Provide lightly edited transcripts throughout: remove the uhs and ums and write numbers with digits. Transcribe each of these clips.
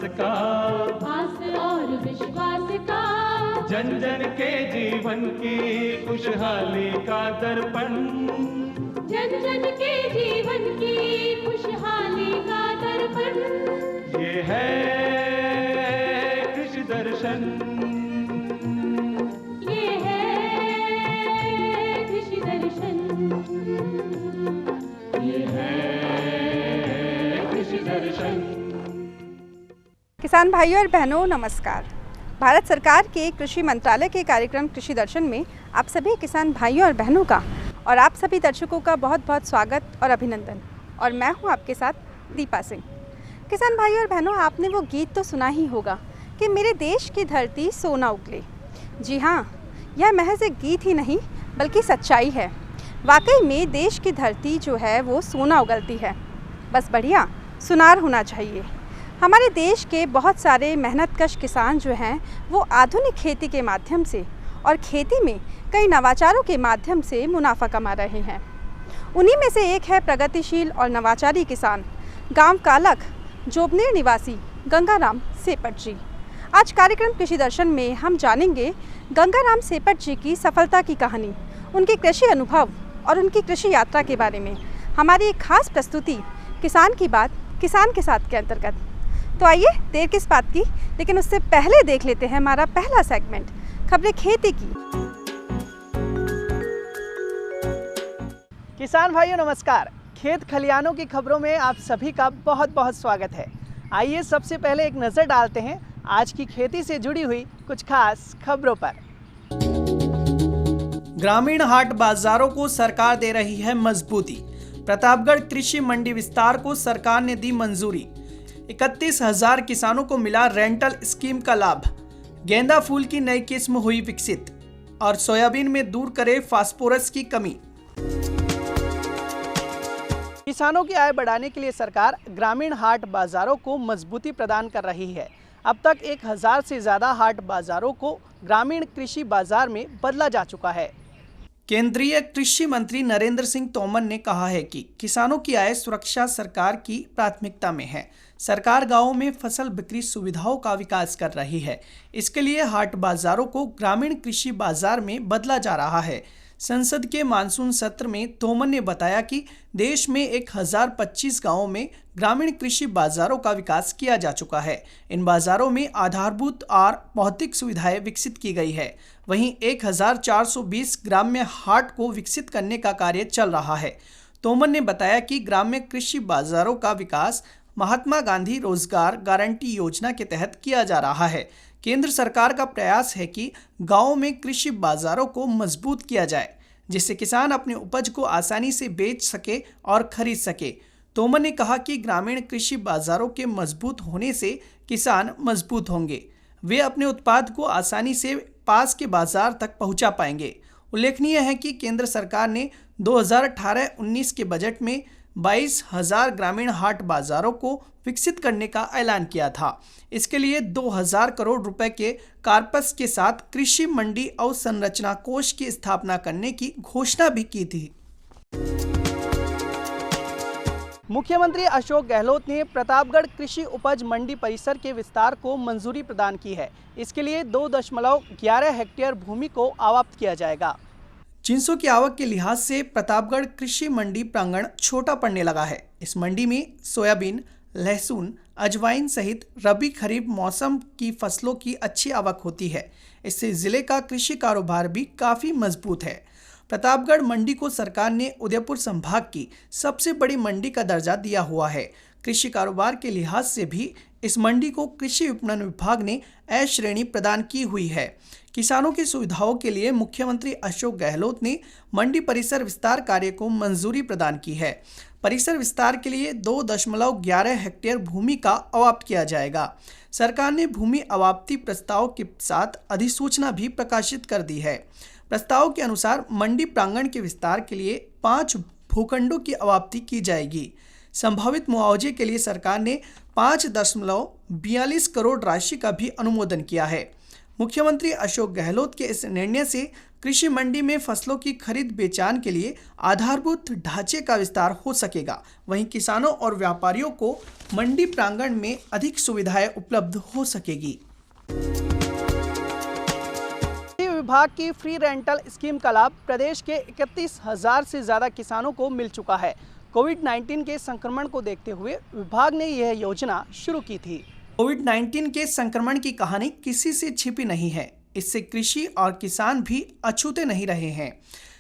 का, आस और विश्वास का, जन जन के जीवन की खुशहाली का दर्पण, जन जन के जीवन की खुशहाली का दर्पण। ये है कृषि दर्शन, ये है कृषि दर्शन, ये है कृषि दर्शन। किसान भाइयों और बहनों नमस्कार। भारत सरकार के कृषि मंत्रालय के कार्यक्रम कृषि दर्शन में आप सभी किसान भाइयों और बहनों का और आप सभी दर्शकों का बहुत बहुत स्वागत और अभिनंदन। और मैं हूं आपके साथ दीपा सिंह। किसान भाइयों और बहनों, आपने वो गीत तो सुना ही होगा कि मेरे देश की धरती सोना उगले। जी हाँ, यह महज एक गीत ही नहीं बल्कि सच्चाई है। वाकई में देश की धरती जो है वो सोना उगलती है, बस बढ़िया सुनार होना चाहिए। हमारे देश के बहुत सारे मेहनतकश किसान जो हैं वो आधुनिक खेती के माध्यम से और खेती में कई नवाचारों के माध्यम से मुनाफा कमा रहे हैं। उन्हीं में से एक है प्रगतिशील और नवाचारी किसान गांव कालख जोबनेर निवासी गंगाराम सेपट जी। आज कार्यक्रम कृषि दर्शन में हम जानेंगे गंगाराम सेपट जी की सफलता की कहानी, उनके कृषि अनुभव और उनकी कृषि यात्रा के बारे में। हमारी एक खास प्रस्तुति किसान की बात किसान के साथ के अंतर्गत। तो आइए देर किस बात की, लेकिन उससे पहले देख लेते हैं हमारा पहला सेगमेंट खबरें खेती की। किसान भाइयों नमस्कार। खेत खलियानों की खबरों में आप सभी का बहुत बहुत स्वागत है। आइए सबसे पहले एक नज़र डालते हैं आज की खेती से जुड़ी हुई कुछ खास खबरों पर। ग्रामीण हाट बाजारों को सरकार दे रही है मजबूती। प्रतापगढ़ कृषि मंडी विस्तार को सरकार ने दी मंजूरी। 31,000 किसानों को मिला रेंटल स्कीम का लाभ। गेंदा फूल की नई किस्म हुई विकसित और सोयाबीन में दूर करे फास्फोरस की कमी। किसानों की आय बढ़ाने के लिए सरकार ग्रामीण हाट बाजारों को मजबूती प्रदान कर रही है। अब तक 1,000 से ज़्यादा हाट बाजारों को ग्रामीण कृषि बाजार में बदला जा चुका है। केंद्रीय कृषि मंत्री नरेंद्र सिंह तोमर ने कहा है कि किसानों की आय सुरक्षा सरकार की प्राथमिकता में है। सरकार गांवों में फसल बिक्री सुविधाओं का विकास कर रही है। इसके लिए हाट बाजारों को ग्रामीण कृषि बाजार में बदला जा रहा है। संसद के मानसून सत्र में तोमर ने बताया कि देश में 1025 गांवों में ग्रामीण कृषि बाजारों का विकास किया जा चुका है। इन बाजारों में आधारभूत और भौतिक सुविधाएं विकसित की गई है। वहीं 1420 ग्राम्य हाट को विकसित करने का कार्य चल रहा है। तोमर ने बताया कि ग्राम्य कृषि बाजारों का विकास महात्मा गांधी रोजगार गारंटी योजना के तहत किया जा रहा है। केंद्र सरकार का प्रयास है कि गांवों में कृषि बाजारों को मजबूत किया जाए, जिससे किसान अपने उपज को आसानी से बेच सके और खरीद सके। तोमर ने कहा कि ग्रामीण कृषि बाजारों के मजबूत होने से किसान मजबूत होंगे। वे अपने उत्पाद को आसानी से पास के बाजार तक पहुंचा पाएंगे। उल्लेखनीय है कि केंद्र सरकार ने 2018-19 के बजट में 22,000 ग्रामीण हाट बाजारों को विकसित करने का ऐलान किया था। इसके लिए 2,000 करोड़ रुपए के कार्पस के साथ कृषि मंडी अवसंरचना कोष की स्थापना करने की घोषणा भी की थी। मुख्यमंत्री अशोक गहलोत ने प्रतापगढ़ कृषि उपज मंडी परिसर के विस्तार को मंजूरी प्रदान की है। इसके लिए 2.11 हेक्टेयर भूमि को आवंटित किया जाएगा। जिनसों की आवक के लिहाज से प्रतापगढ़ कृषि मंडी प्रांगण छोटा पड़ने लगा है। इस मंडी में सोयाबीन, लहसुन, अजवाइन सहित रबी खरीफ मौसम की फसलों की अच्छी आवक होती है। इससे जिले का कृषि कारोबार भी काफ़ी मजबूत है। प्रतापगढ़ मंडी को सरकार ने उदयपुर संभाग की सबसे बड़ी मंडी का दर्जा दिया हुआ है। कृषि कारोबार के लिहाज से भी इस मंडी को कृषि विपणन विभाग ने ए श्रेणी प्रदान की हुई है। किसानों की सुविधाओं के लिए मुख्यमंत्री अशोक गहलोत ने मंडी परिसर विस्तार कार्य को मंजूरी प्रदान की है। परिसर विस्तार के लिए 2.11 हेक्टेयर भूमि का आवंटन किया जाएगा। सरकार ने भूमि आवंटन प्रस्ताव के साथ अधिसूचना भी प्रकाशित कर दी है। प्रस्ताव के अनुसार मंडी प्रांगण के विस्तार के लिए 5 भूखंडों की आवंटन की जाएगी। संभावित मुआवजे के लिए सरकार ने 5.42 करोड़ राशि का भी अनुमोदन किया है। मुख्यमंत्री अशोक गहलोत के इस निर्णय से कृषि मंडी में फसलों की खरीद बेचान के लिए आधारभूत ढांचे का विस्तार हो सकेगा। वहीं किसानों और व्यापारियों को मंडी प्रांगण में अधिक सुविधाएं उपलब्ध हो सकेगी। विभाग की फ्री रेंटल स्कीम का लाभ प्रदेश के 31,000 से ज़्यादा किसानों को मिल चुका है। कोविड-19 के संक्रमण को देखते हुए विभाग ने यह योजना शुरू की थी। कोविड-19 के संक्रमण की कहानी किसी से छिपी नहीं है। इससे कृषि और किसान भी अछूते नहीं रहे हैं।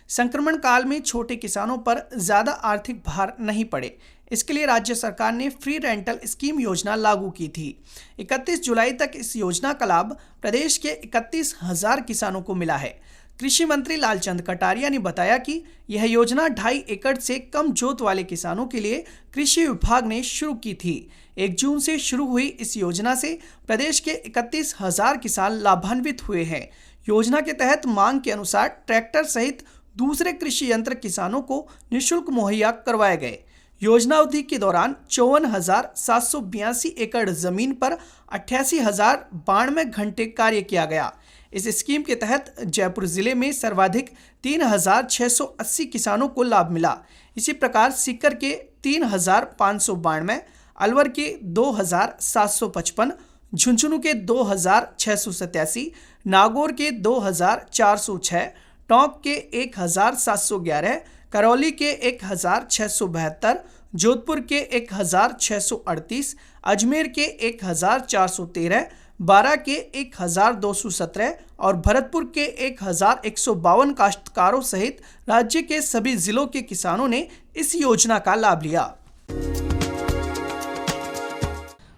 संक्रमण काल में छोटे किसानों पर ज़्यादा आर्थिक भार नहीं पड़े। इसके लिए राज्य सरकार ने फ्री रेंटल स्कीम योजना लागू की थी। 31 जुलाई तक इस योजना का लाभ प्रदेश के 31,000 किसानों को मिला है। कृषि मंत्री लालचंद कटारिया ने बताया कि यह योजना 2.5 एकड़ से कम जोत वाले किसानों के लिए कृषि विभाग ने शुरू की थी। 1 जून से शुरू हुई इस योजना से प्रदेश के 31,000 किसान लाभान्वित हुए हैं। योजना के तहत मांग के अनुसार ट्रैक्टर सहित दूसरे कृषि यंत्र किसानों को निःशुल्क मुहैया करवाए गए। योजना अवधि के दौरान 54,782 एकड़ जमीन पर 88,092 घंटे कार्य किया गया। इस स्कीम के तहत जयपुर जिले में सर्वाधिक 3,680 किसानों को लाभ मिला। इसी प्रकार सीकर के 3,592, अलवर के 2,755, झुंझुनू के 2,687, नागौर के 2,406, टोंक के 1,711, करौली के 1,672, जोधपुर के 1,638, अजमेर के 1,413, बारा के 1,217 और भरतपुर के 1,152 काश्तकारों सहित राज्य के सभी जिलों के किसानों ने इस योजना का लाभ लिया।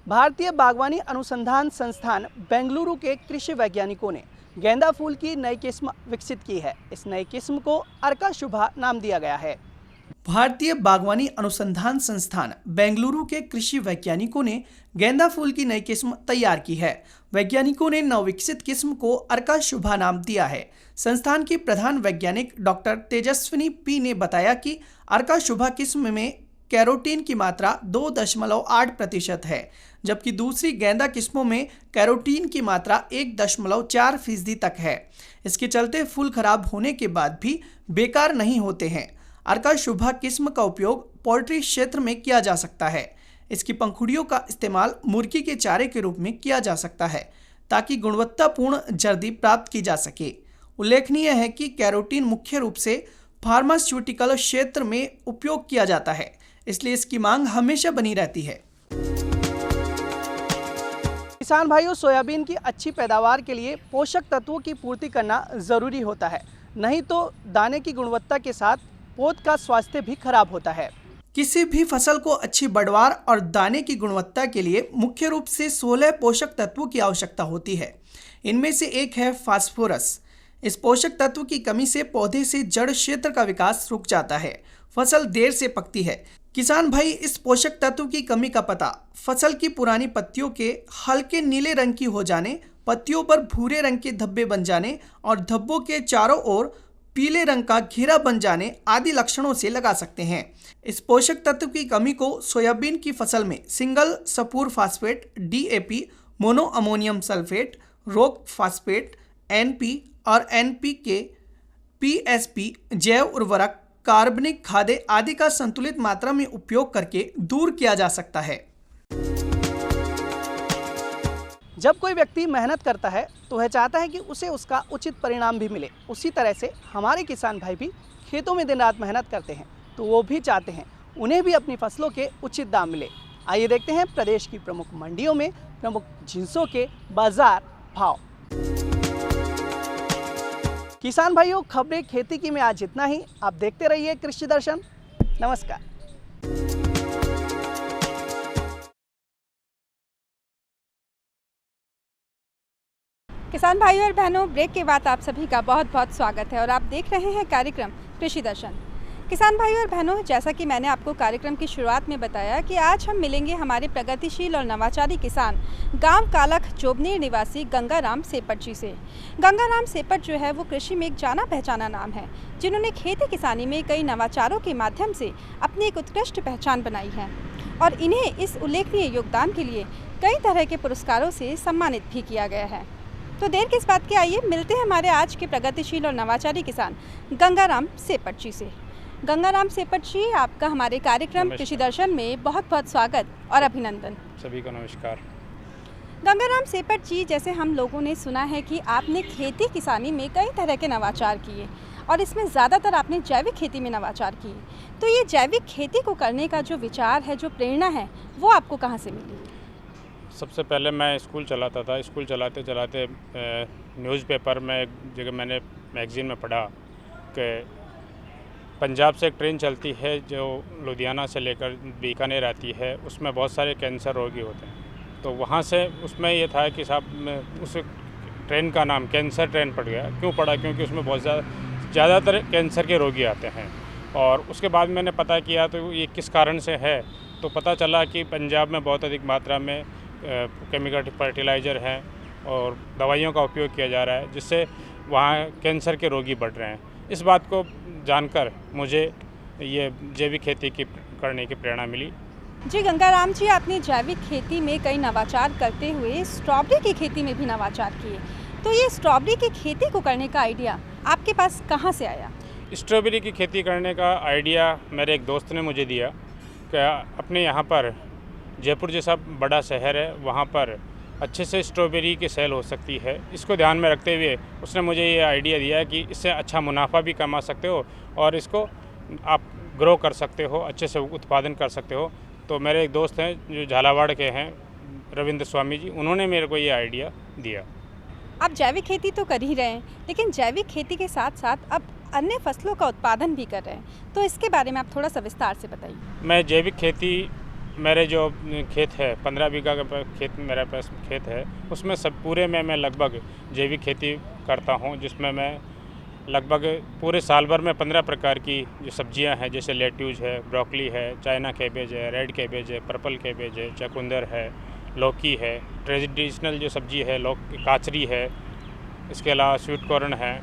भारतीय बागवानी अनुसंधान संस्थान बेंगलुरु के कृषि वैज्ञानिकों ने गेंदा फूल की नई किस्म विकसित की है। इस नई किस्म को अर्का शुभा नाम दिया गया है। भारतीय बागवानी अनुसंधान संस्थान बेंगलुरु के कृषि वैज्ञानिकों ने गेंदा फूल की नई किस्म तैयार की है। वैज्ञानिकों ने नवविकसित किस्म को अर्का शुभा नाम दिया है। संस्थान की प्रधान वैज्ञानिक डॉक्टर तेजस्विनी पी ने बताया कि अर्का शुभा किस्म में कैरोटीन की मात्रा 2.8% है, जबकि दूसरी गेंदा किस्मों में कैरोटीन की मात्रा 1.4% तक है। इसके चलते फूल खराब होने के बाद भी बेकार नहीं होते हैं। अर्का शुभा किस्म का उपयोग पोल्ट्री क्षेत्र में किया जा सकता है। इसकी पंखुड़ियों का इस्तेमाल मुर्गी के चारे के रूप में किया जा सकता है ताकि गुणवत्तापूर्ण जर्दी प्राप्त की जा सके। उल्लेखनीय है कि कैरोटीन मुख्य रूप से फार्मास्यूटिकल क्षेत्र में उपयोग किया जाता है, इसलिए इसकी मांग हमेशा बनी रहती है। किसान भाइयों, सोयाबीन की अच्छी पैदावार के लिए पोषक तत्वों की पूर्ति करना जरूरी होता है, नहीं तो दाने की गुणवत्ता के साथ पौध का स्वास्थ्य भी खराब होता है। किसी भी फसल को अच्छी बढ़वार और दाने की गुणवत्ता के लिए मुख्य रूप से 16 पोषक तत्वों की आवश्यकता होती है। इनमें से एक है फास्फोरस। इस पोषक तत्व की कमी से पौधे से जड़ क्षेत्र का विकास रुक जाता है, फसल देर से पकती है। किसान भाई, इस पोषक तत्व की कमी का पता फसल की पुरानी पत्तियों के हल्के नीले रंग की हो जाने, पत्तियों पर भूरे रंग के धब्बे बन जाने और धब्बों के चारों ओर पीले रंग का घेरा बन जाने आदि लक्षणों से लगा सकते हैं। इस पोषक तत्व की कमी को सोयाबीन की फसल में single sulphur phosphate, DAP, mono ammonium sulphate, rock phosphate, NP और NPK, PSP, जैव उर्वरक, कार्बनिक खादें आदि का संतुलित मात्रा में उपयोग करके दूर किया जा सकता है। जब कोई व्यक्ति मेहनत करता है तो वह चाहता है कि उसे उसका उचित परिणाम भी मिले। उसी तरह से हमारे किसान भाई भी खेतों में दिन रात मेहनत करते हैं, तो वो भी चाहते हैं उन्हें भी अपनी फसलों के उचित दाम मिले। आइए देखते हैं प्रदेश की प्रमुख मंडियों में प्रमुख जिन्सों के बाजार भाव। किसान भाइयों, खबरें खेती की में आज इतना ही। आप देखते रहिए कृषि दर्शन। नमस्कार। किसान भाइयों और बहनों, ब्रेक के बाद आप सभी का बहुत बहुत स्वागत है और आप देख रहे हैं कार्यक्रम कृषि दर्शन। किसान भाइयों और बहनों, जैसा कि मैंने आपको कार्यक्रम की शुरुआत में बताया कि आज हम मिलेंगे हमारे प्रगतिशील और नवाचारी किसान गांव कालख जोबनेर निवासी गंगाराम सेपट जी से। गंगाराम सेपट जो है वो कृषि में एक जाना पहचाना नाम है, जिन्होंने खेती किसानी में कई नवाचारों के माध्यम से अपनी एक उत्कृष्ट पहचान बनाई है और इन्हें इस उल्लेखनीय योगदान के लिए कई तरह के पुरस्कारों से सम्मानित भी किया गया है। तो देर किस बात की, आइए मिलते हैं हमारे आज के प्रगतिशील और नवाचारी किसान गंगाराम सेपट जी से। गंगाराम सेपट जी, आपका हमारे कार्यक्रम कृषि दर्शन में बहुत बहुत स्वागत और अभिनंदन। सभी को नमस्कार। गंगाराम सेपट जी, जैसे हम लोगों ने सुना है कि आपने खेती किसानी में कई तरह के नवाचार किए और इसमें ज़्यादातर आपने जैविक खेती में नवाचार किए, तो ये जैविक खेती को करने का जो विचार है, जो प्रेरणा है, वो आपको कहाँ से मिली? सबसे पहले मैं स्कूल चलाता था। स्कूल चलाते चलाते न्यूज़पेपर में एक जगह मैंने मैगज़ीन में पढ़ा कि पंजाब से एक ट्रेन चलती है जो लुधियाना से लेकर बीकानेर आती है, उसमें बहुत सारे कैंसर रोगी होते हैं। तो वहाँ से उसमें ये था कि साहब उस ट्रेन का नाम कैंसर ट्रेन पड़ गया। क्यों पड़ा? क्योंकि उसमें बहुत ज़्यादातर कैंसर के रोगी आते हैं। और उसके बाद मैंने पता किया तो ये किस कारण से है, तो पता चला कि पंजाब में बहुत अधिक मात्रा में केमिकल फर्टिलाइज़र हैं और दवाइयों का उपयोग किया जा रहा है, जिससे वहाँ कैंसर के रोगी बढ़ रहे हैं। इस बात को जानकर मुझे ये जैविक खेती की करने की प्रेरणा मिली। जी गंगाराम जी, आपने जैविक खेती में कई नवाचार करते हुए स्ट्रॉबेरी की खेती में भी नवाचार किए, तो ये स्ट्रॉबेरी की खेती को करने का आइडिया आपके पास कहाँ से आया? स्ट्रॉबेरी की खेती करने का आइडिया मेरे एक दोस्त ने मुझे दिया कि अपने यहाँ पर जयपुर जैसा बड़ा शहर है, वहाँ पर अच्छे से स्ट्रॉबेरी की सेल हो सकती है। इसको ध्यान में रखते हुए उसने मुझे ये आइडिया दिया कि इससे अच्छा मुनाफा भी कमा सकते हो और इसको आप ग्रो कर सकते हो, अच्छे से उत्पादन कर सकते हो। तो मेरे एक दोस्त हैं जो झालावाड़ के हैं, रविंद्र स्वामी जी, उन्होंने मेरे को ये आइडिया दिया। आप जैविक खेती तो कर ही रहे हैं, लेकिन जैविक खेती के साथ साथ अब अन्य फसलों का उत्पादन भी कर रहे हैं, तो इसके बारे में आप थोड़ा सा विस्तार से बताइए। मैं जैविक खेती, मेरे जो खेत है 15 बीघा का खेत मेरा पास खेत है, उसमें सब पूरे में मैं लगभग जैविक खेती करता हूँ, जिसमें मैं लगभग पूरे साल भर में 15 प्रकार की जो सब्जियां हैं, जैसे लेट्यूज है, ब्रोकली है, चाइना कैबेज है, रेड कैबेज है, पर्पल कैबेज है, चकुंदर है, लौकी है, ट्रेडिशनल जो सब्जी है काचरी है, इसके अलावा स्वीट कॉर्न है,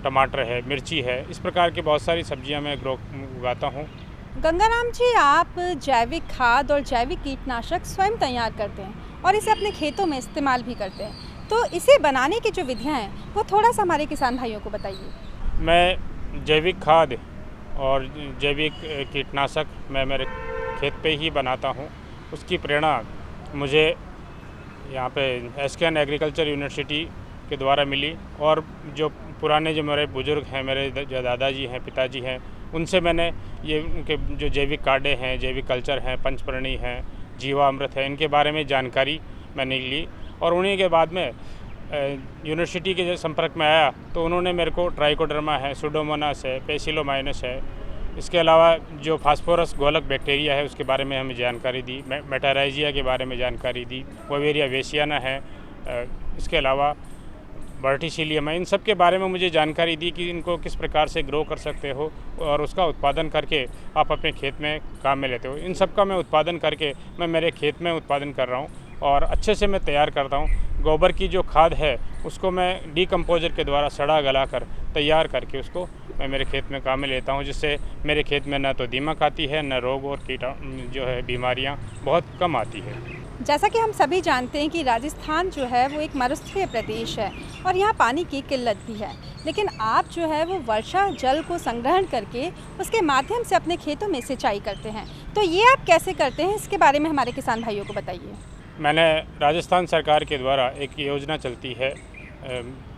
टमाटर है, मिर्ची है, इस प्रकार की बहुत सारी सब्जियां मैं उगाता हूं। गंगाराम जी, आप जैविक खाद और जैविक कीटनाशक स्वयं तैयार करते हैं और इसे अपने खेतों में इस्तेमाल भी करते हैं, तो इसे बनाने की जो विधियां हैं वो थोड़ा सा हमारे किसान भाइयों को बताइए। मैं जैविक खाद और जैविक कीटनाशक मैं मेरे खेत पे ही बनाता हूं। उसकी प्रेरणा मुझे यहाँ पे एसकेएन एग्रीकल्चर यूनिवर्सिटी के द्वारा मिली, और जो पुराने जो मेरे बुजुर्ग हैं, मेरे जो दादाजी हैं, पिताजी हैं, उनसे मैंने ये उनके जो जैविक काढ़े हैं, जैविक कल्चर हैं, पंचपर्णी हैं, जीवामृत है, इनके बारे में जानकारी मैंने ली। और उन्हीं के बाद में यूनिवर्सिटी के संपर्क में आया तो उन्होंने मेरे को ट्राइकोडर्मा है, सुडोमोनास है, पेसिलोमाइनस है, इसके अलावा जो फास्फोरस गोलक बैक्टीरिया है उसके बारे में हमें जानकारी दी, मेटाराइजिया के बारे में जानकारी दी, वोवेरिया वेसियाना है, इसके अलावा वर्टिसिलियम है, इन सब के बारे में मुझे जानकारी दी कि इनको किस प्रकार से ग्रो कर सकते हो और उसका उत्पादन करके आप अपने खेत में काम में लेते हो। इन सब का मैं उत्पादन करके मैं मेरे खेत में उत्पादन कर रहा हूँ और अच्छे से मैं तैयार करता हूँ। गोबर की जो खाद है उसको मैं डीकम्पोजर के द्वारा सड़ा गला कर तैयार करके उसको मैं मेरे खेत में काम में लेता हूँ, जिससे मेरे खेत में न तो दीमक आती है, न रोग और कीटाणु जो है बीमारियाँ बहुत कम आती है। जैसा कि हम सभी जानते हैं कि राजस्थान जो है वो एक मरुस्थलीय प्रदेश है और यहाँ पानी की किल्लत भी है, लेकिन आप जो है वो वर्षा जल को संग्रहण करके उसके माध्यम से अपने खेतों में सिंचाई करते हैं, तो ये आप कैसे करते हैं, इसके बारे में हमारे किसान भाइयों को बताइए। मैंने राजस्थान सरकार के द्वारा एक योजना चलती है,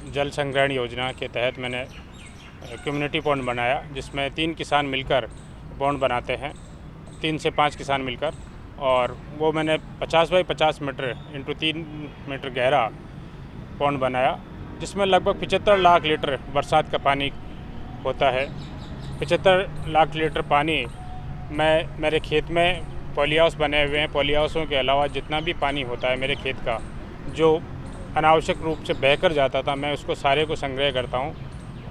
जल संग्रहण योजना के तहत मैंने कम्युनिटी पॉन्ड बनाया, जिसमें 3 किसान मिलकर पॉन्ड बनाते हैं, 3 से 5 किसान मिलकर, और वो मैंने 50 बाई 50 मीटर इंटू 3 मीटर गहरा पॉन्ड बनाया, जिसमें लगभग 75 लाख लीटर बरसात का पानी होता है। 75 लाख लीटर पानी मैं मेरे खेत में पॉली हाउस बने हुए हैं, पॉली हाउसों के अलावा जितना भी पानी होता है मेरे खेत का जो अनावश्यक रूप से बहकर जाता था, मैं उसको सारे को संग्रह करता हूँ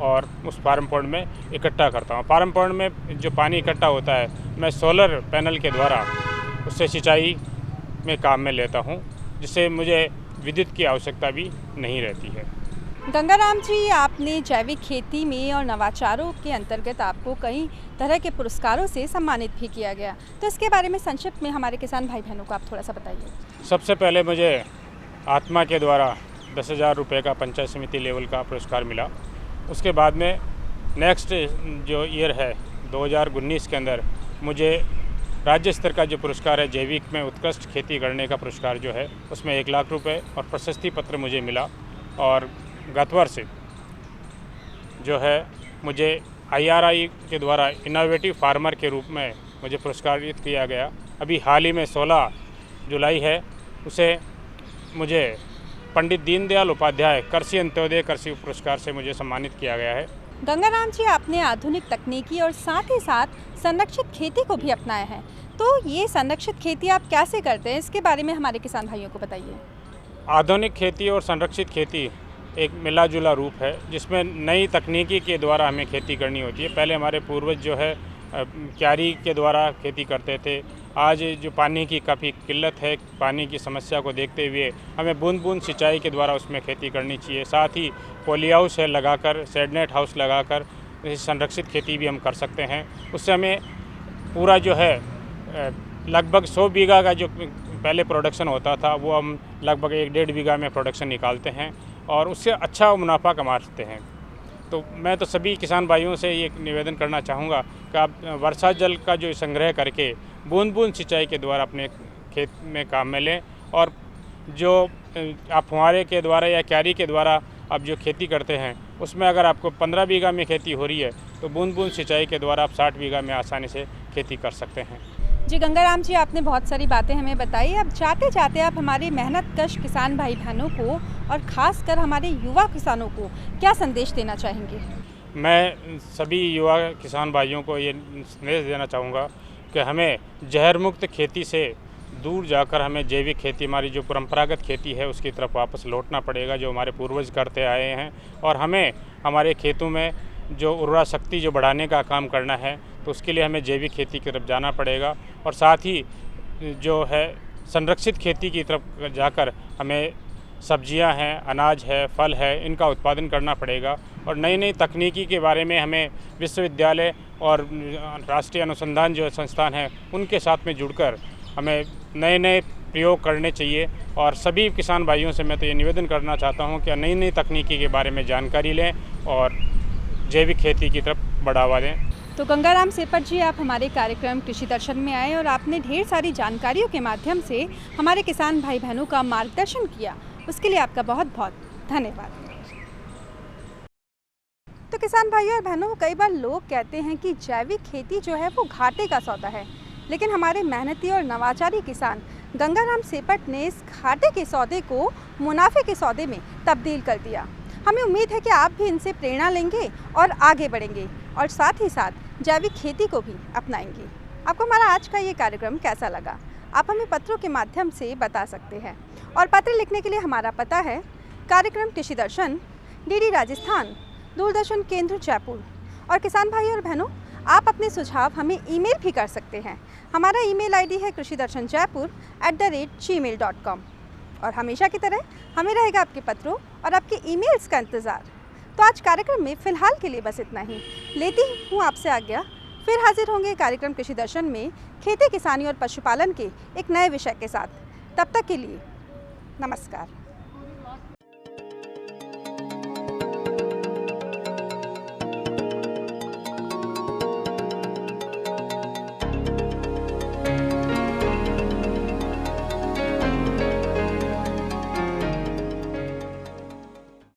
और उस फार्म पॉन्ड में इकट्ठा करता हूँ। फार्म पॉन्ड में जो पानी इकट्ठा होता है मैं सोलर पैनल के द्वारा उससे सिंचाई में काम में लेता हूँ, जिससे मुझे विद्युत की आवश्यकता भी नहीं रहती है। गंगाराम जी, आपने जैविक खेती में और नवाचारों के अंतर्गत आपको कई तरह के पुरस्कारों से सम्मानित भी किया गया, तो इसके बारे में संक्षिप्त में हमारे किसान भाई बहनों को आप थोड़ा सा बताइए। सबसे पहले मुझे आत्मा के द्वारा 10,000 रुपये का पंचायत समिति लेवल का पुरस्कार मिला। उसके बाद में नेक्स्ट जो ईयर है 2019 के अंदर मुझे राज्य स्तर का जो पुरस्कार है जैविक में उत्कृष्ट खेती करने का पुरस्कार जो है उसमें 1 लाख रुपए और प्रशस्ति पत्र मुझे मिला। और गत वर्ष जो है मुझे IRI के द्वारा इनोवेटिव फार्मर के रूप में मुझे पुरस्कारित किया गया। अभी हाल ही में 16 जुलाई है उसे मुझे पंडित दीनदयाल उपाध्याय कृषि अंत्योदय कृषि पुरस्कार से मुझे सम्मानित किया गया है। गंगाराम जी, आपने आधुनिक तकनीकी और साथ ही साथ संरक्षित खेती को भी अपनाया है, तो ये संरक्षित खेती आप कैसे करते हैं, इसके बारे में हमारे किसान भाइयों को बताइए। आधुनिक खेती और संरक्षित खेती एक मिला जुला रूप है जिसमें नई तकनीकी के द्वारा हमें खेती करनी होती है। पहले हमारे पूर्वज जो है क्यारी के द्वारा खेती करते थे। आज जो पानी की काफ़ी किल्लत है, पानी की समस्या को देखते हुए हमें बूंद बूंद सिंचाई के द्वारा उसमें खेती करनी चाहिए। साथ ही पॉली हाउस है लगाकर, शेडनेट हाउस लगाकर संरक्षित खेती भी हम कर सकते हैं। उससे हमें पूरा जो है लगभग 100 बीघा का जो पहले प्रोडक्शन होता था वो हम लगभग 1-1.5 बीघा में प्रोडक्शन निकालते हैं और उससे अच्छा मुनाफा कमा सकते हैं। तो मैं तो सभी किसान भाइयों से ये निवेदन करना चाहूँगा कि आप वर्षा जल का जो संग्रह करके बूंद बूंद सिंचाई के द्वारा अपने खेत में काम में लें। और जो आप फुहारे के द्वारा या क्यारी के द्वारा आप जो खेती करते हैं उसमें अगर आपको 15 बीघा में खेती हो रही है तो बूंद बूंद सिंचाई के द्वारा आप 60 बीघा में आसानी से खेती कर सकते हैं। जी गंगाराम जी, आपने बहुत सारी बातें हमें बताई। अब जाते जाते आप हमारे मेहनतकश किसान भाई बहनों को और ख़ासकर हमारे युवा किसानों को क्या संदेश देना चाहेंगे? मैं सभी युवा किसान भाइयों को ये संदेश देना चाहूँगा कि हमें जहर मुक्त खेती से दूर जाकर हमें जैविक खेती, हमारी जो परंपरागत खेती है उसकी तरफ वापस लौटना पड़ेगा जो हमारे पूर्वज करते आए हैं। और हमें हमारे खेतों में जो उर्वरा शक्ति जो बढ़ाने का काम करना है तो उसके लिए हमें जैविक खेती की तरफ जाना पड़ेगा। और साथ ही जो है संरक्षित खेती की तरफ जाकर हमें सब्जियां हैं, अनाज है, फल है, इनका उत्पादन करना पड़ेगा। और नई नई तकनीकी के बारे में हमें विश्वविद्यालय और राष्ट्रीय अनुसंधान जो संस्थान हैं उनके साथ में जुड़कर हमें नए नए प्रयोग करने चाहिए। और सभी किसान भाइयों से मैं तो ये निवेदन करना चाहता हूँ कि नई नई तकनीकी के बारे में जानकारी लें और जैविक खेती की तरफ बढ़ावा दें। तो गंगाराम सेपट जी, आप हमारे कार्यक्रम कृषि दर्शन में आए और आपने ढेर सारी जानकारियों के माध्यम से हमारे किसान भाई बहनों का मार्गदर्शन किया, उसके लिए आपका बहुत बहुत धन्यवाद। तो किसान भाइयों और बहनों, कई बार लोग कहते हैं कि जैविक खेती जो है वो घाटे का सौदा है, लेकिन हमारे मेहनती और नवाचारी किसान गंगाराम सेपट ने इस घाटे के सौदे को मुनाफे के सौदे में तब्दील कर दिया। हमें उम्मीद है कि आप भी इनसे प्रेरणा लेंगे और आगे बढ़ेंगे और साथ ही साथ जैविक खेती को भी अपनाएंगे। आपको हमारा आज का ये कार्यक्रम कैसा लगा, आप हमें पत्रों के माध्यम से बता सकते हैं। और पत्र लिखने के लिए हमारा पता है कार्यक्रम कृषि दर्शन, DD राजस्थान, दूरदर्शन केंद्र जयपुर। और किसान भाई और बहनों, आप अपने सुझाव हमें ईमेल भी कर सकते हैं। हमारा ईमेल ID है krishidarshanjaipur@gmail.com। और हमेशा की तरह हमें रहेगा आपके पत्रों और आपके ईमेल्स का इंतज़ार। तो आज कार्यक्रम में फ़िलहाल के लिए बस इतना ही। लेती हूँ आपसे आज्ञा। फिर हाजिर होंगे कार्यक्रम कृषि दर्शन में खेती, किसानी और पशुपालन के एक नए विषय के साथ। तब तक के लिए नमस्कार।